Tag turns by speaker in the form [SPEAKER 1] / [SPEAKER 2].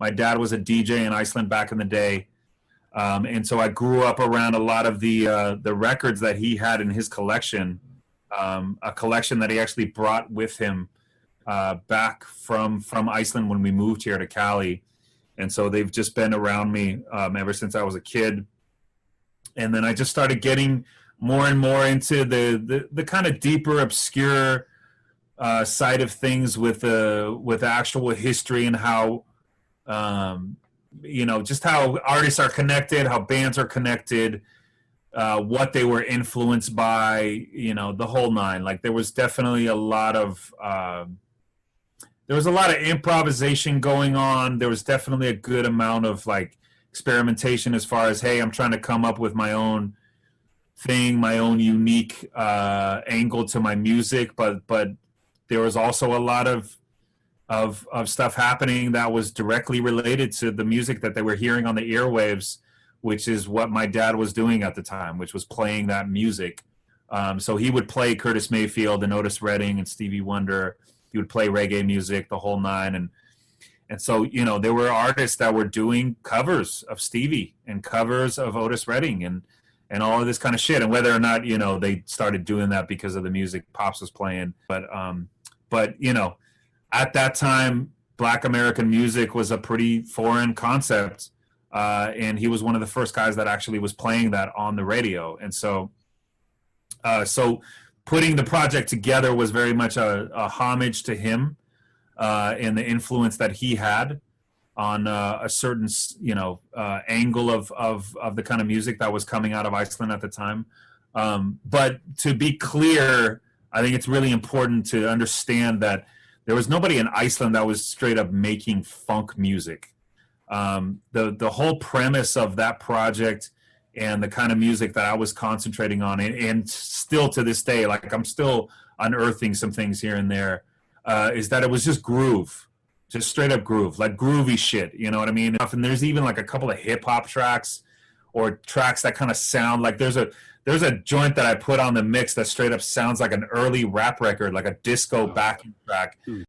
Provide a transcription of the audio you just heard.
[SPEAKER 1] My dad was a DJ in Iceland back in the day. And so I grew up around a lot of the records that he had in his collection, a collection that he actually brought with him back from Iceland when we moved here to Cali. And so they've just been around me ever since I was a kid. And then I just started getting more and more into the kind of deeper, obscure side of things with actual history and how, just how artists are connected, how bands are connected, what they were influenced by, the whole nine. Like there was definitely a lot of improvisation going on. There was definitely a good amount of like experimentation as far as, hey, I'm trying to come up with my own thing, my own unique angle to my music, but there was also a lot of stuff happening that was directly related to the music that they were hearing on the airwaves, which is what my dad was doing at the time, which was playing that music. So he would play Curtis Mayfield and Otis Redding and Stevie Wonder. He would play reggae music, the whole nine. And so, there were artists that were doing covers of Stevie and covers of Otis Redding and all of this kind of shit. And whether or not, they started doing that because of the music Pops was playing. But at that time, Black American music was a pretty foreign concept. And he was one of the first guys that actually was playing that on the radio. And so putting the project together was very much a homage to him and the influence that he had on a certain, angle of the kind of music that was coming out of Iceland at the time. But to be clear, I think it's really important to understand that there was nobody in Iceland that was straight up making funk music. The whole premise of that project and the kind of music that I was concentrating on, and still to this day, like I'm still unearthing some things here and there, is that it was just groove, just straight up groove, like groovy shit. You know what I mean? And there's even like a couple of hip hop tracks or tracks that kind of sound like there's a joint that I put on the mix that straight up sounds like an early rap record, like a disco backing track.